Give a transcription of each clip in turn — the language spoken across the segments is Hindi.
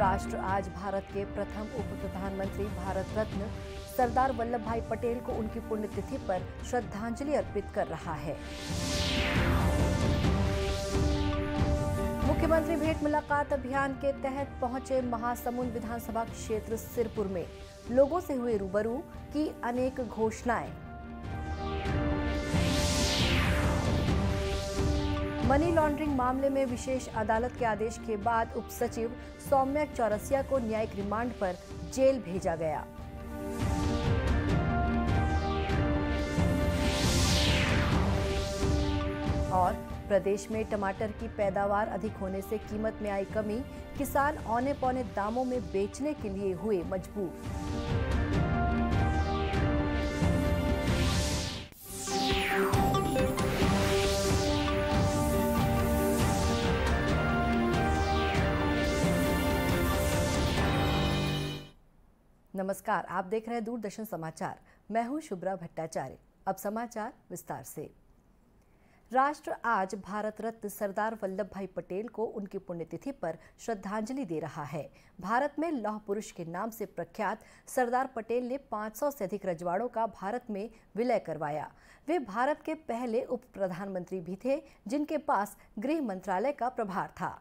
राष्ट्र आज भारत के प्रथम उप प्रधानमंत्री भारत रत्न सरदार वल्लभ भाई पटेल को उनकी पुण्यतिथि पर श्रद्धांजलि अर्पित कर रहा है। मुख्यमंत्री भेंट मुलाकात अभियान के तहत पहुंचे महासमुंद विधानसभा क्षेत्र सिरपुर में लोगों से हुए रूबरू, की अनेक घोषणाएं। मनी लॉन्ड्रिंग मामले में विशेष अदालत के आदेश के बाद उप सचिव सौम्या चौरसिया को न्यायिक रिमांड पर जेल भेजा गया। और प्रदेश में टमाटर की पैदावार अधिक होने से कीमत में आई कमी, किसान औने पौने दामों में बेचने के लिए हुए मजबूर। नमस्कार, आप देख रहे हैं दूरदर्शन समाचार। मैं हूं शुभ्रा भट्टाचार्य। अब समाचार विस्तार से। राष्ट्र आज भारत रत्न सरदार वल्लभ भाई पटेल को उनकी पुण्यतिथि पर श्रद्धांजलि दे रहा है। भारत में लौह पुरुष के नाम से प्रख्यात सरदार पटेल ने 500 से अधिक रजवाड़ों का भारत में विलय करवाया। वे भारत के पहले उप प्रधानमंत्री भी थे जिनके पास गृह मंत्रालय का प्रभार था।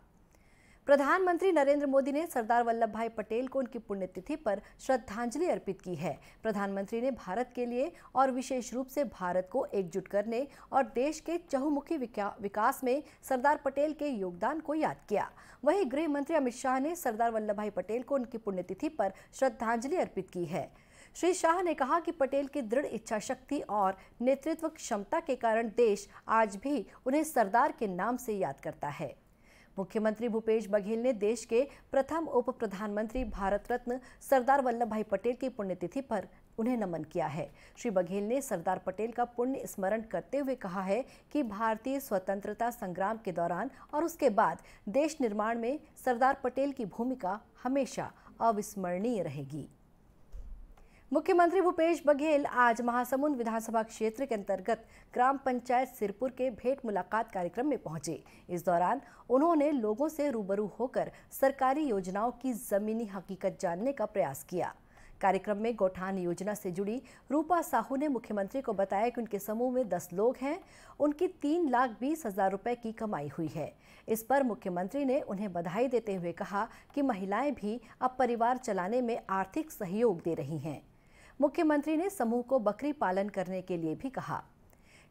प्रधानमंत्री नरेंद्र मोदी ने सरदार वल्लभ भाई पटेल को उनकी पुण्यतिथि पर श्रद्धांजलि अर्पित की है। प्रधानमंत्री ने भारत के लिए और विशेष रूप से भारत को एकजुट करने और देश के चहुमुखी विकास में सरदार पटेल के योगदान को याद किया। वहीं गृह मंत्री अमित शाह ने सरदार वल्लभ भाई पटेल को उनकी पुण्यतिथि पर श्रद्धांजलि अर्पित की है। श्री शाह ने कहा कि पटेल की दृढ़ इच्छा शक्ति और नेतृत्व क्षमता के कारण देश आज भी उन्हें सरदार के नाम से याद करता है। मुख्यमंत्री भूपेश बघेल ने देश के प्रथम उप प्रधानमंत्री भारत रत्न सरदार वल्लभ भाई पटेल की पुण्यतिथि पर उन्हें नमन किया है। श्री बघेल ने सरदार पटेल का पुण्य स्मरण करते हुए कहा है कि भारतीय स्वतंत्रता संग्राम के दौरान और उसके बाद देश निर्माण में सरदार पटेल की भूमिका हमेशा अविस्मरणीय रहेगी। मुख्यमंत्री भूपेश बघेल आज महासमुंद विधानसभा क्षेत्र के अंतर्गत ग्राम पंचायत सिरपुर के भेंट मुलाकात कार्यक्रम में पहुंचे। इस दौरान उन्होंने लोगों से रूबरू होकर सरकारी योजनाओं की जमीनी हकीकत जानने का प्रयास किया। कार्यक्रम में गौठान योजना से जुड़ी रूपा साहू ने मुख्यमंत्री को बताया कि उनके समूह में 10 लोग हैं, उनकी 3,20,000 रुपए की कमाई हुई है। इस पर मुख्यमंत्री ने उन्हें बधाई देते हुए कहा कि महिलाएं भी अब परिवार चलाने में आर्थिक सहयोग दे रही हैं। मुख्यमंत्री ने समूह को बकरी पालन करने के लिए भी कहा।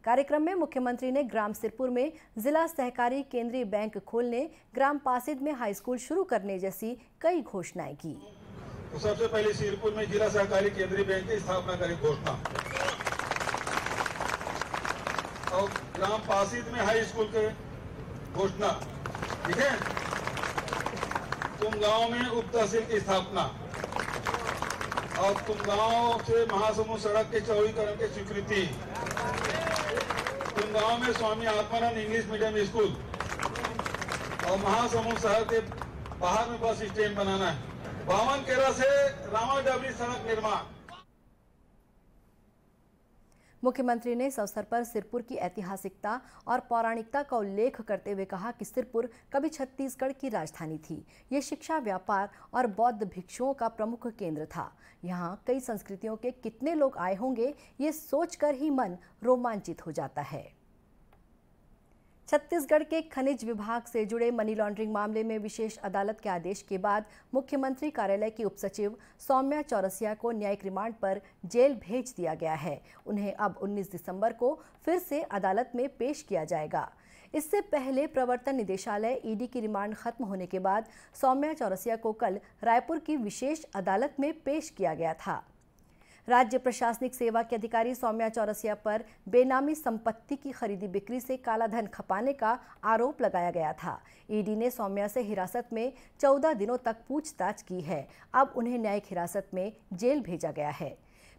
कार्यक्रम में मुख्यमंत्री ने ग्राम सिरपुर में जिला सहकारी केंद्रीय बैंक खोलने, ग्राम पासिद में हाई स्कूल शुरू करने जैसी कई घोषणाएं की। तो सबसे पहले सिरपुर में जिला सहकारी केंद्रीय बैंक की स्थापना करी घोषणा, और ग्राम पासिद में हाई स्कूल के घोषणा, ठीक है। तुम गांव में उप तहसील की स्थापना और तुम गांव से महासमुंद सड़क के चौड़ीकरण की स्वीकृति, तुम गांव में Swami Atmanand English medium school और महासमुंद शहर के बाहर में बस स्टैंड बनाना है। 52 केरा से रामा डबरी सड़क निर्माण। मुख्यमंत्री ने इस अवसर पर सिरपुर की ऐतिहासिकता और पौराणिकता का उल्लेख करते हुए कहा कि सिरपुर कभी छत्तीसगढ़ की राजधानी थी। ये शिक्षा, व्यापार और बौद्ध भिक्षुओं का प्रमुख केंद्र था। यहाँ कई संस्कृतियों के कितने लोग आए होंगे, ये सोचकर ही मन रोमांचित हो जाता है। छत्तीसगढ़ के खनिज विभाग से जुड़े मनी लॉन्ड्रिंग मामले में विशेष अदालत के आदेश के बाद मुख्यमंत्री कार्यालय की उप सचिव सौम्या चौरसिया को न्यायिक रिमांड पर जेल भेज दिया गया है। उन्हें अब 19 दिसंबर को फिर से अदालत में पेश किया जाएगा। इससे पहले प्रवर्तन निदेशालय ईडी की रिमांड खत्म होने के बाद सौम्या चौरसिया को कल रायपुर की विशेष अदालत में पेश किया गया था। राज्य प्रशासनिक सेवा के अधिकारी सौम्या चौरसिया पर बेनामी संपत्ति की खरीदी बिक्री से कालाधन खपाने का आरोप लगाया गया था। ईडी ने सौम्या से हिरासत में 14 दिनों तक पूछताछ की है। अब उन्हें न्यायिक हिरासत में जेल भेजा गया है।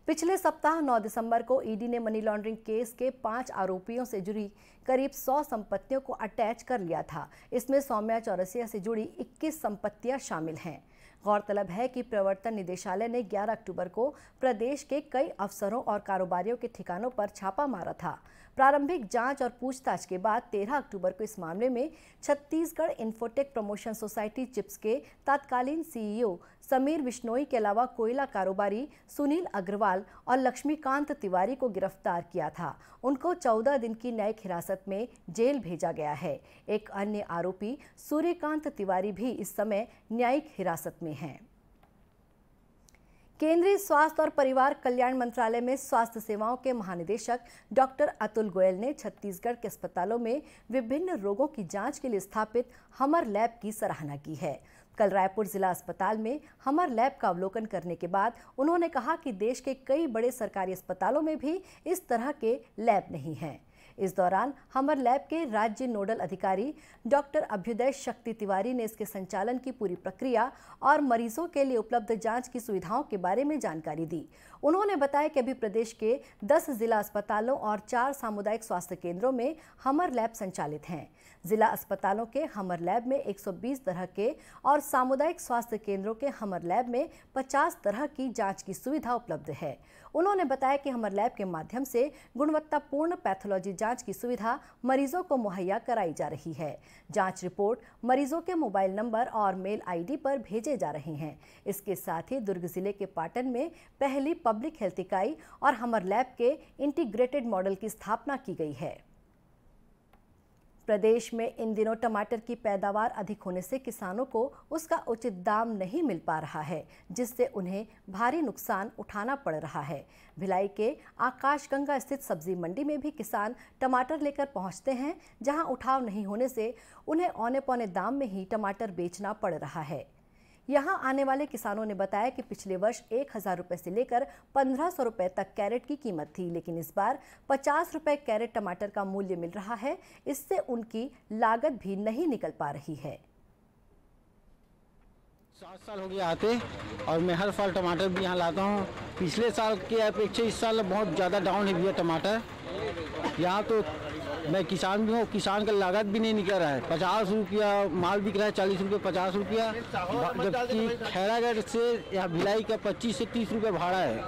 पिछले सप्ताह 9 दिसंबर को ईडी ने मनी लॉन्ड्रिंग केस के 5 आरोपियों से जुड़ी करीब 100 संपत्तियों को अटैच कर लिया था। इसमें सौम्या चौरसिया से जुड़ी 21 संपत्तियां शामिल हैं। गौरतलब है कि प्रवर्तन निदेशालय ने 11 अक्टूबर को प्रदेश के कई अफसरों और कारोबारियों के ठिकानों पर छापा मारा था। प्रारंभिक जांच और पूछताछ के बाद 13 अक्टूबर को इस मामले में Chhattisgarh infotech promotion society chips के तत्कालीन सीईओ समीर बिश्नोई के अलावा कोयला कारोबारी सुनील अग्रवाल और लक्ष्मीकांत तिवारी को गिरफ्तार किया था। उनको 14 दिन की न्यायिक हिरासत में जेल भेजा गया है। एक अन्य आरोपी सूर्यकांत तिवारी भी इस समय न्यायिक हिरासत में हैं। केंद्रीय स्वास्थ्य और परिवार कल्याण मंत्रालय में स्वास्थ्य सेवाओं के महानिदेशक डॉक्टर अतुल गोयल ने छत्तीसगढ़ के अस्पतालों में विभिन्न रोगों की जांच के लिए स्थापित हमर लैब की सराहना की है। कल रायपुर जिला अस्पताल में हमर लैब का अवलोकन करने के बाद उन्होंने कहा कि देश के कई बड़े सरकारी अस्पतालों में भी इस तरह के लैब नहीं हैं। इस दौरान हमर लैब के राज्य नोडल अधिकारी डॉक्टर अभ्युदय शक्ति तिवारी ने इसके संचालन की पूरी प्रक्रिया और मरीजों के लिए उपलब्ध जांच की सुविधाओं के बारे में जानकारी दी। उन्होंने बताया कि अभी प्रदेश के 10 जिला अस्पतालों और 4 सामुदायिक स्वास्थ्य केंद्रों में हमर लैब संचालित हैं। जिला अस्पतालों के हमर लैब में 120 तरह के और सामुदायिक स्वास्थ्य केंद्रों के हमर लैब में 50 तरह की जांच की सुविधा उपलब्ध है। उन्होंने बताया कि हमर लैब के माध्यम से गुणवत्तापूर्ण पैथोलॉजी जांच की सुविधा मरीजों को मुहैया कराई जा रही है। जांच रिपोर्ट मरीजों के मोबाइल नंबर और मेल आईडी पर भेजे जा रहे हैं। इसके साथ ही दुर्ग जिले के पाटन में पहली पब्लिक हेल्थ इकाई और हमर लैब के इंटीग्रेटेड मॉडल की स्थापना की गई है। प्रदेश में इन दिनों टमाटर की पैदावार अधिक होने से किसानों को उसका उचित दाम नहीं मिल पा रहा है, जिससे उन्हें भारी नुकसान उठाना पड़ रहा है। भिलाई के आकाशगंगा स्थित सब्जी मंडी में भी किसान टमाटर लेकर पहुंचते हैं, जहां उठाव नहीं होने से उन्हें औने पौने दाम में ही टमाटर बेचना पड़ रहा है। यहां आने वाले किसानों ने बताया कि पिछले वर्ष 1000 रुपए से लेकर 1500 रुपए तक कैरेट की कीमत थी, लेकिन इस बार 50 रुपए कैरेट टमाटर का मूल्य मिल रहा है। इससे उनकी लागत भी नहीं निकल पा रही है। 7 साल हो गया आते और मैं हर साल टमाटर भी यहाँ लाता हूँ। पिछले साल की अपेक्षा इस साल बहुत ज़्यादा डाउन है भैया टमाटर। यहाँ तो मैं किसान भी हूँ, किसान का लागत भी नहीं निकल रहा है। 50 रुपया माल बिक रहा है, 40 रुपये 50 रुपया, जबकि खैरागढ़ से यहाँ भिलाई का 25 से 30 रुपये भाड़ा है।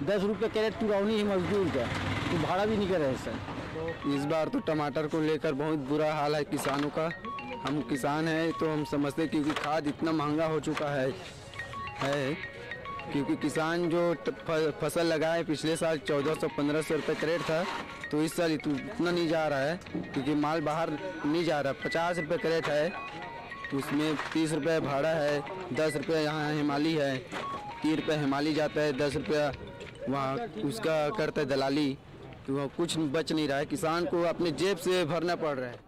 10 रुपये कैरेट पुरौनी है मजदूर का, तो भाड़ा भी निकल रहा है सर। इस बार तो टमाटर को लेकर बहुत बुरा हाल है किसानों का। हम किसान हैं तो हम समझते क्योंकि खाद इतना महंगा हो चुका है क्योंकि किसान जो फसल लगाए पिछले साल 1400-1500 रुपये कैरेट था, तो इस साल इतना नहीं जा रहा है क्योंकि माल बाहर नहीं जा रहा। 50 रुपये कैरेट है, तो उसमें 30 रुपये भाड़ा है, 10 रुपये यहाँ हिमाली है, 30 रुपये हिमाली जाता है, 10 रुपया वहाँ उसका करता है दलाली, तो वहाँ कुछ बच नहीं रहा है। किसान को अपने जेब से भरना पड़ रहा है।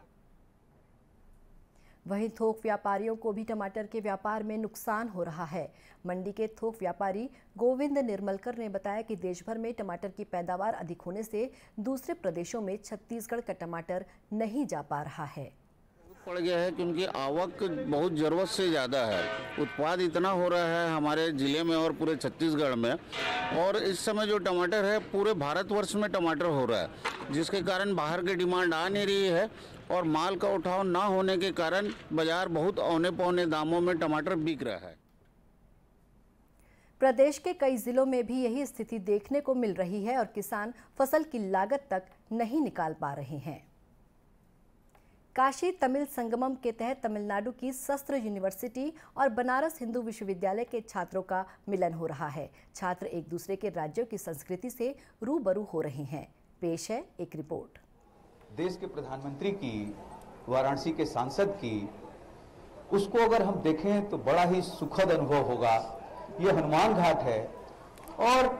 वहीं थोक व्यापारियों को भी टमाटर के व्यापार में नुकसान हो रहा है। मंडी के थोक व्यापारी गोविंद निर्मलकर ने बताया कि देश भर में टमाटर की पैदावार अधिक होने से दूसरे प्रदेशों में छत्तीसगढ़ का टमाटर नहीं जा पा रहा है। पड़ गया है कि उनकी आवक बहुत ज़रूरत से ज़्यादा है। उत्पाद इतना हो रहा है हमारे ज़िले में और पूरे छत्तीसगढ़ में, और इस समय जो टमाटर है पूरे भारतवर्ष में टमाटर हो रहा है, जिसके कारण बाहर की डिमांड आ नहीं रही है और माल का उठाव ना होने के कारण बाजार बहुत औने पौने दामों में टमाटर बिक रहा है। प्रदेश के कई जिलों में भी यही स्थिति देखने को मिल रही है और किसान फसल की लागत तक नहीं निकाल पा रहे हैं। काशी तमिल संगमम के तहत तमिलनाडु की शस्त्र यूनिवर्सिटी और बनारस हिंदू विश्वविद्यालय के छात्रों का मिलन हो रहा है। छात्र एक दूसरे के राज्यों की संस्कृति से रूबरू हो रहे हैं। पेश है एक रिपोर्ट। देश के प्रधानमंत्री की, वाराणसी के सांसद की, उसको अगर हम देखें तो बड़ा ही सुखद अनुभव होगा। ये हनुमान घाट है और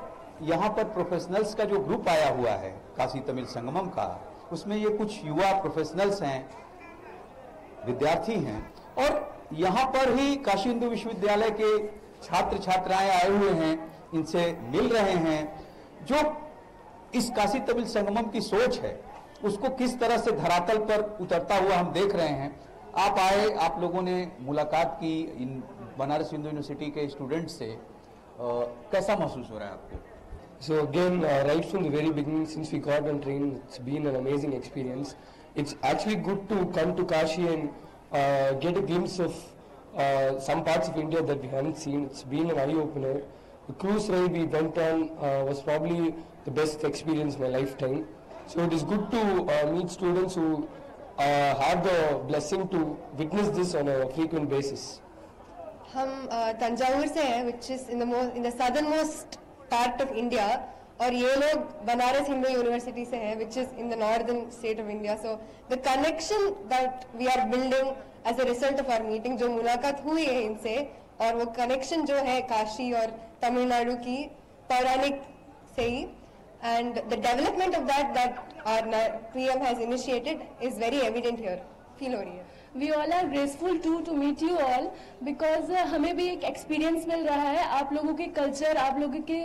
यहाँ पर प्रोफेशनल्स का जो ग्रुप आया हुआ है काशी तमिल संगमम का, उसमें ये कुछ युवा प्रोफेशनल्स हैं, विद्यार्थी हैं, और यहाँ पर ही काशी हिंदू विश्वविद्यालय के छात्र छात्राएं आए हुए हैं, इनसे मिल रहे हैं। जो इस काशी तमिल संगमम की सोच है उसको किस तरह से धरातल पर उतरता हुआ हम देख रहे हैं। आप आए, आप लोगों ने मुलाकात की इन बनारस हिंदू यूनिवर्सिटी के स्टूडेंट से, कैसा महसूस हो रहा है आपको? So again, right from the very beginning, since we got on train, it's been an amazing experience. It's actually good to come to Kashi and get a glimpse of some parts of India that we haven't seen. It's been an eye-opener. The cruise ride we went on was probably the best experience in my lifetime. So it is good to meet students who have the blessing to witness this on a frequent basis. हम तंजावुर से हैं, which is in the southernmost part of India, और ये लोग बनारस हिंदू यूनिवर्सिटी से हैं, which is in the northern state of India. So the connection that we are building as a result of our meeting, जो मुलाकात हुई है इनसे, और वो कनेक्शन जो है काशी और तमिलनाडु की पौराणिक से ही, and the development of that our PM has initiated is very evident here. Feel हो रही है. We all are grateful to meet you all because हमें भी एक एक्सपीरियंस मिल रहा है आप लोगों के कल्चर, आप लोगों के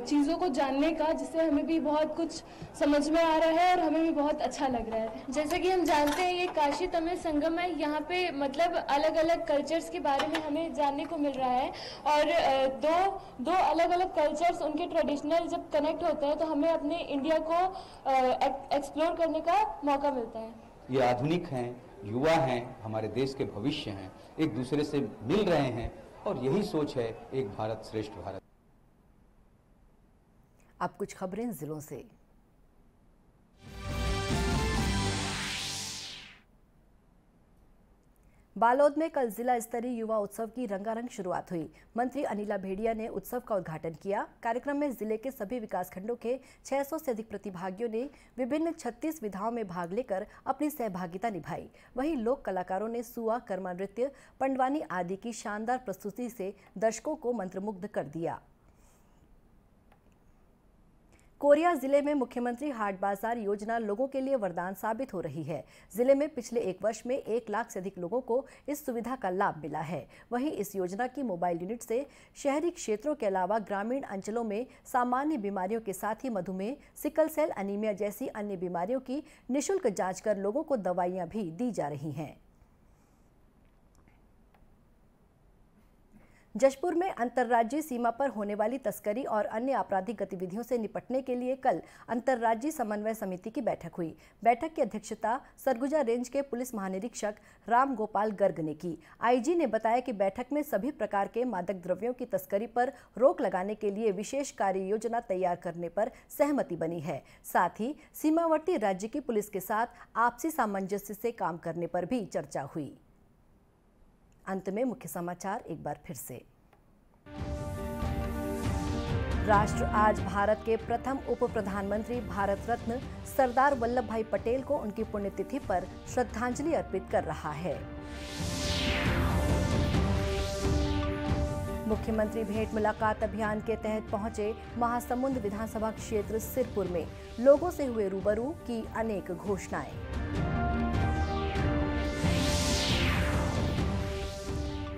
चीज़ों को जानने का, जिससे हमें भी बहुत कुछ समझ में आ रहा है और हमें भी बहुत अच्छा लग रहा है. जैसे कि हम जानते हैं ये काशी तमिल संगम है, यहाँ पे मतलब अलग अलग कल्चर्स के बारे में हमें जानने को मिल रहा है और दो अलग अलग कल्चर्स उनके ट्रेडिशनल जब कनेक्ट होते हैं तो हमें अपने इंडिया को एक्सप्लोर करने का मौका मिलता है. ये आधुनिक हैं, युवा हैं, हमारे देश के भविष्य हैं, एक दूसरे से मिल रहे हैं और यही सोच है एक भारत श्रेष्ठ भारत. अब कुछ खबरें जिलों से. बालोद में कल जिला स्तरीय युवा उत्सव की रंगारंग शुरुआत हुई. मंत्री अनिला भेड़िया ने उत्सव का उद्घाटन किया. कार्यक्रम में जिले के सभी विकासखंडों के 600 से अधिक प्रतिभागियों ने विभिन्न 36 विधाओं में भाग लेकर अपनी सहभागिता निभाई. वहीं लोक कलाकारों ने सुआ, कर्मा नृत्य, पंडवानी आदि की शानदार प्रस्तुति से दर्शकों को मंत्रमुग्ध कर दिया. कोरिया जिले में मुख्यमंत्री हाट बाजार योजना लोगों के लिए वरदान साबित हो रही है. जिले में पिछले 1 वर्ष में 1 लाख से अधिक लोगों को इस सुविधा का लाभ मिला है. वहीं इस योजना की मोबाइल यूनिट से शहरी क्षेत्रों के अलावा ग्रामीण अंचलों में सामान्य बीमारियों के साथ ही मधुमेह, सिकल सेल अनीमिया जैसी अन्य बीमारियों की निःशुल्क जांच कर लोगों को दवाइयां भी दी जा रही हैं. जशपुर में अंतर्राज्यीय सीमा पर होने वाली तस्करी और अन्य आपराधिक गतिविधियों से निपटने के लिए कल अंतर्राज्यीय समन्वय समिति की बैठक हुई. बैठक की अध्यक्षता सरगुजा रेंज के पुलिस महानिरीक्षक राम गोपाल गर्ग ने की. आईजी ने बताया कि बैठक में सभी प्रकार के मादक द्रव्यों की तस्करी पर रोक लगाने के लिए विशेष कार्य योजना तैयार करने पर सहमति बनी है. साथ ही सीमावर्ती राज्य की पुलिस के साथ आपसी सामंजस्य से काम करने पर भी चर्चा हुई. अंत में मुख्य समाचार एक बार फिर से. राष्ट्र आज भारत के प्रथम उप प्रधानमंत्री भारत रत्न सरदार वल्लभ भाई पटेल को उनकी पुण्यतिथि पर श्रद्धांजलि अर्पित कर रहा है. मुख्यमंत्री भेंट मुलाकात अभियान के तहत पहुंचे महासमुंद विधानसभा क्षेत्र सिरपुर में. लोगों से हुए रूबरू, की अनेक घोषणाएं.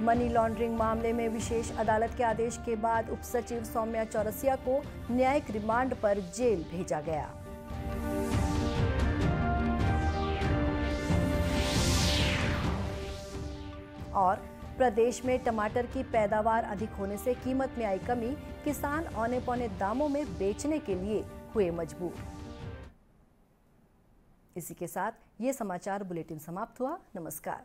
मनी लॉन्ड्रिंग मामले में विशेष अदालत के आदेश के बाद उप सचिव सौम्या चौरसिया को न्यायिक रिमांड पर जेल भेजा गया. और प्रदेश में टमाटर की पैदावार अधिक होने से कीमत में आई कमी, किसान औने पौने दामों में बेचने के लिए हुए मजबूर. इसी के साथ ये समाचार बुलेटिन समाप्त हुआ. नमस्कार.